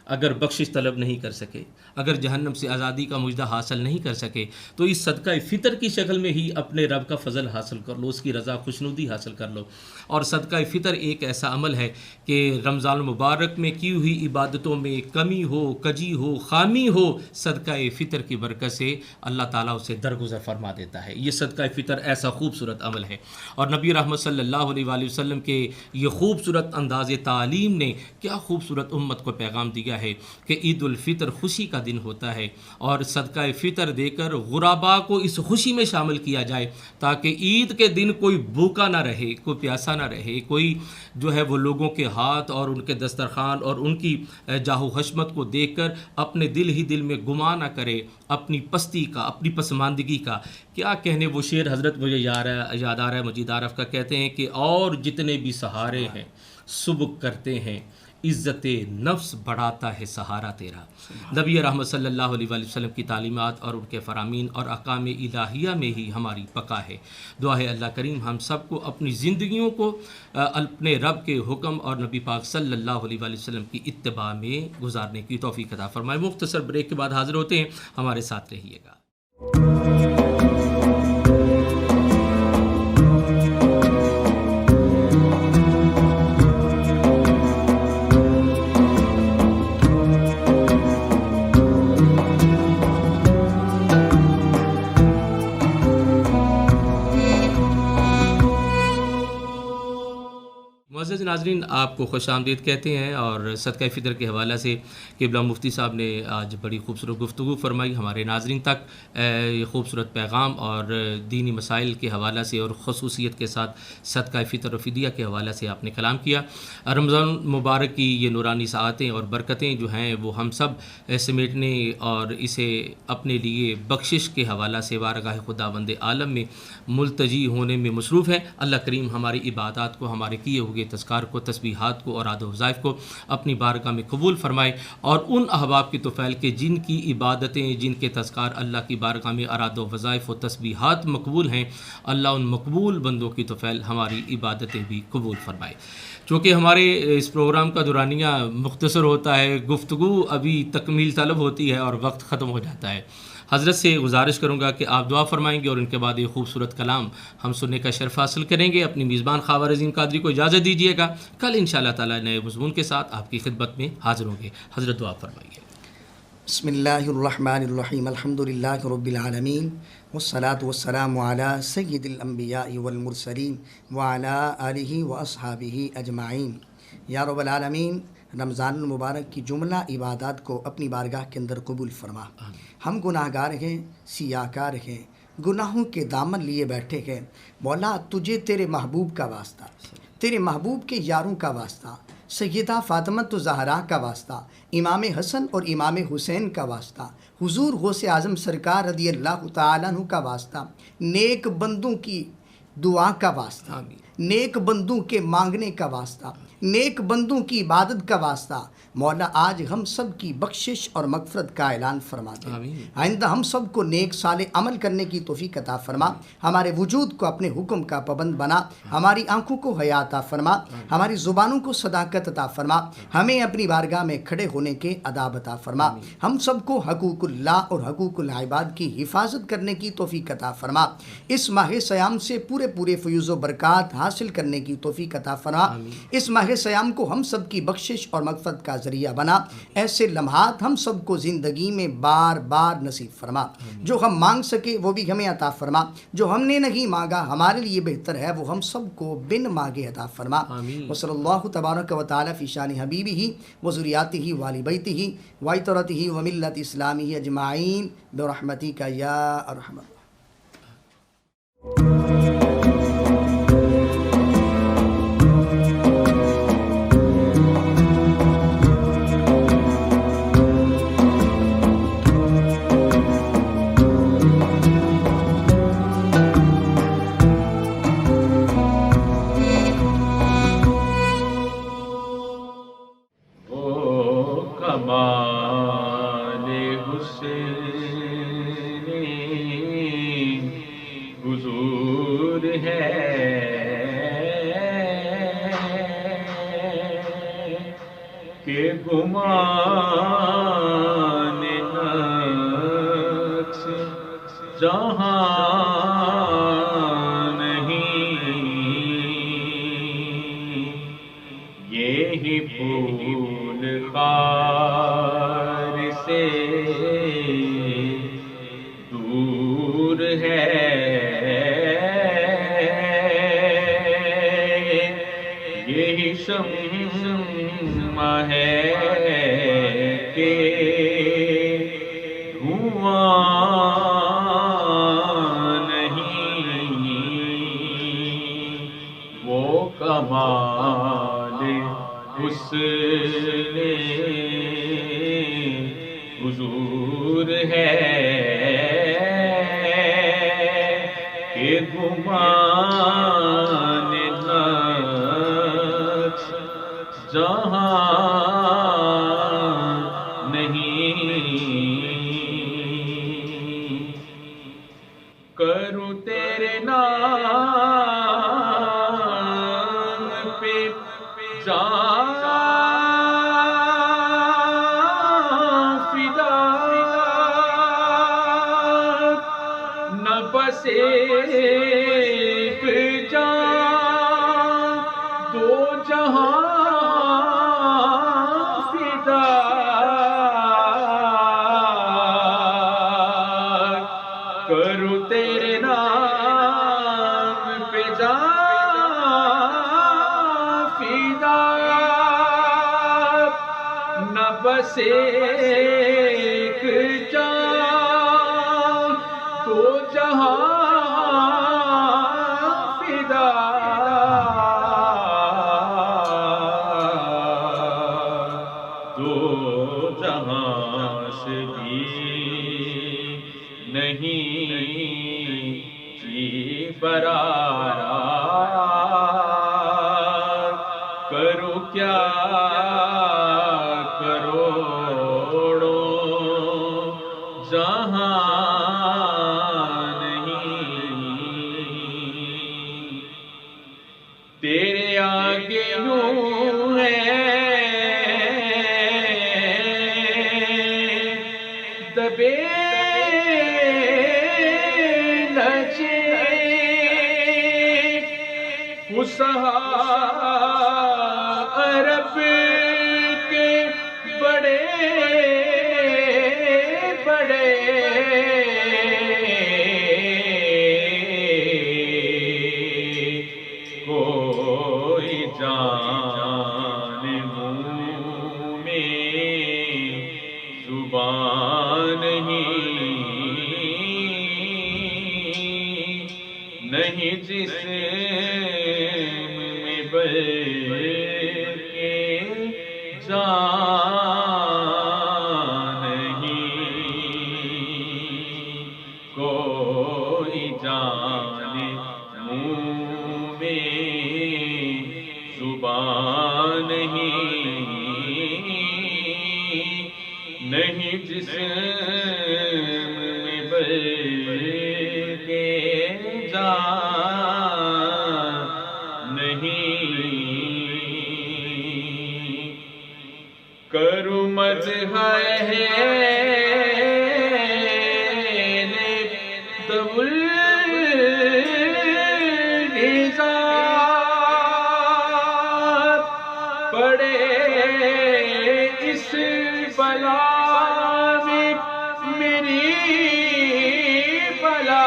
اگر بخشش طلب نہیں کر سکے، اگر جہنم سے آزادی کا مجدہ حاصل نہیں کر سکے، تو اس صدقہ فطر کی شکل میں ہی اپنے رب کا فضل حاصل کر لو، اس کی رضا خوشنودی حاصل کر لو۔ اور صدقہ فطر ایک ایسا عمل ہے کہ رمضان المبارک میں کی ہوئی عبادتوں میں کمی ہو، کجی ہو، خامی ہو، صدقہ فطر کی برکت سے اللہ تعالیٰ اسے درگزر فرما دیتا ہے۔ یہ صدقہ فطر ایسا خوبصورت عمل ہے، اور نبی رحمت صلی اللہ علیہ وآلہ وسلم کے یہ خوبصورت انداز تعلیم نے کیا خوبصورت امت کو پیغام دیا ہے کہ عید الفطر خوشی کا دن ہوتا ہے، اور صدقہ فطر دے کر غرباء کو اس خوشی میں شامل کیا جائے تاکہ عید کے دن کوئی بھوکا نہ رہے، کوئی پیاسا نہ رہے، کوئی جو ہے وہ لوگوں کے ہاتھ اور ان کے دسترخوان اور ان کی جاہ و حشمت کو دیکھ کر اپنے دل ہی دل میں گمان نہ کرے اپنی پستی کا، اپنی پسماندگی کا۔ کیا کہنے وہ شعر حضرت مجھے یاد آ رہا ہے مجید عارف کا، کہتے ہیں کہ اور جتنے بھی سہارے ہیں سبک کرتے ہیں، عزت نفس بڑھاتا ہے سہارا تیرا۔ نبی رحمت صلی اللہ علیہ وآلہ وسلم کی تعلیمات اور ان کے فرامین اور احکام الہیہ میں ہی ہماری بقا ہے۔ دعا ہے اللہ کریم ہم سب کو اپنی زندگیوں کو اپنے رب کے حکم اور نبی پاک صلی اللہ علیہ وآلہ وسلم کی اتباع میں گزارنے کی توفیق عطا فرمائے۔ مختصر بریک کے بعد حاضر ہوتے ہیں، ہمارے ساتھ رہیے گا۔ ناظرین آپ کو خوش آمدید کہتے ہیں، اور صدقہ فطر کے حوالے سے قبلہ مفتی صاحب نے آج بڑی خوبصورت گفتگو فرمائی. ہمارے ناظرین تک یہ خوبصورت پیغام اور دینی مسائل کے حوالے سے اور خصوصیت کے ساتھ صدقہ فطر و فدیہ کے حوالے سے آپ نے کلام کیا. رمضان مبارک کی یہ نورانی ساعتیں اور برکتیں جو ہیں وہ ہم سب سمیٹنے اور اسے اپنے لیے بخشش کے حوالے سے بارگاہ خداوند عالم میں ملتجی ہونے میں مصروف ہے. اللہ کریم ہماری عبادات کو، ہمارے کیے ہوئے تذکار کو، تسبیحات کو اور اعاد و وظائف کو اپنی بارگاہ میں قبول فرمائے، اور ان احباب کی توفیل کے جن کی عبادتیں، جن کے تذکار اللہ کی بارگاہ میں اعاد و وظائف و تسبیحات مقبول ہیں، اللہ ان مقبول بندوں کی توفیل ہماری عبادتیں بھی قبول فرمائے. چونکہ ہمارے اس پروگرام کا دورانیہ مختصر ہوتا ہے، گفتگو ابھی تکمیل طلب ہوتی ہے اور وقت ختم ہو جاتا ہے. حضرت سے گزارش کروں گا کہ آپ دعا فرمائیں گے اور ان کے بعد یہ خوبصورت کلام ہم سننے کا شرف حاصل کریں گے. اپنی میزبان خواجہ رضین قادری کو اجازت دیجیے گا. کل انشاءاللہ تعالی نئے مضمون کے ساتھ آپ کی خدمت میں حاضر ہوں گے. حضرت دعا فرمائیے. بسم اللہ الرحمن الرحیم. الحمد للہ رب العالمین والصلاة والسلام علی سید الانبیاء والمرسلین وعلی آلہ واصحابہ اجمعین. یا رب العالمین، رمضان المبارک کی جملہ عبادات کو اپنی بارگاہ کے اندر قبول فرما. ہم گناہ گار ہیں، سیاہ کار ہیں، گناہوں کے دامن لیے بیٹھے ہیں. مولا تجھے تیرے محبوب کا واسطہ، تیرے محبوب کے یاروں کا واسطہ، سیدہ فاطمہ زہرا کا واسطہ، امام حسن اور امام حسین کا واسطہ، حضور غوث اعظم سرکار رضی اللہ تعالیٰ عنہ کا واسطہ، نیک بندوں کی دعا کا واسطہ، نیک بندوں کے مانگنے کا واسطہ، نیک بندوں کی عبادت کا واسطہ. مولا آج ہم سب کی بخشش اور مغفرت کا اعلان فرما دے. آئندہ ہم سب کو نیک صالح عمل کرنے کی توفیق عطا فرما. ہمارے وجود کو اپنے حکم کا پابند بنا. ہماری آنکھوں کو حیا عطا فرما. ہماری زبانوں کو صداقت عطا فرما. ہمیں اپنی بارگاہ میں کھڑے ہونے کے آداب عطا فرما. ہم سب کو حقوق اللہ اور حقوق العباد کی حفاظت کرنے کی توفیق عطا فرما. اس ماہ سیام سے پورے فیوز و برکات حاصل کرنے کی توفیق عطا فرما. اس ماہ سیام کو ہم سب کی بخشش اور مغفرت کا ذریعہ بنا. ایسے لمحات ہم سب کو زندگی میں بار بار نصیب فرما. جو ہم مانگ سکے وہ بھی ہمیں عطا فرما. جو ہم نے نہیں مانگا ہمارے لیے بہتر ہے وہ ہم سب کو بن مانگے عطا فرما. وصلی اللہ تبارک و تعالی فی شان حبیبہ و ذریاتہ و آل بیتہ و عطرتہ و ملت اسلامہ اجمعین برحمتک یا ارحم الراحمین. بس ایک جان دو جہاں فدا، دو جہاں سے بھی نہیں جی برابر، کرو کیا کروڑوں جہاں نہیں، تیرے آگے یوں ہے دبے نچے فصحا عرب کے بڑے بڑے، کوئی جان منہ میں زبان نہیں جسم میں بلکہ جان نہیں، کوئی جان منہ میں زبان نہیں جسم میں بلکہ جان نہیں، کرو مدح اہل دول نظام، پڑے اس بلا میں میری بلا،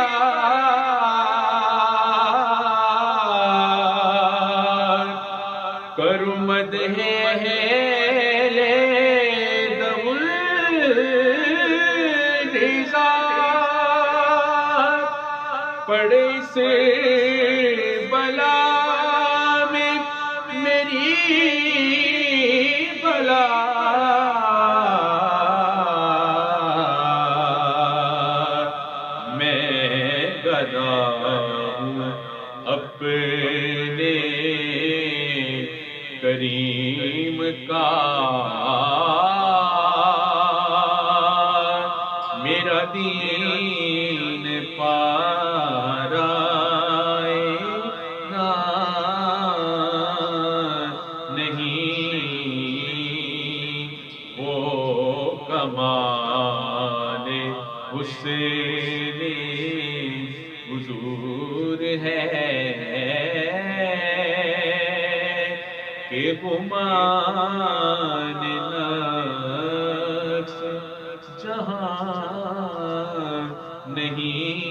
کرو مدح اہل دول نظام، پڑے اس بلا میں میری بلا، میں گدا ہوں اپنے کریم کا، میرا دین پارائے نا نہیں، وہ کمال حسن حضور ہے کہ گمان نفس جہاں نہیں،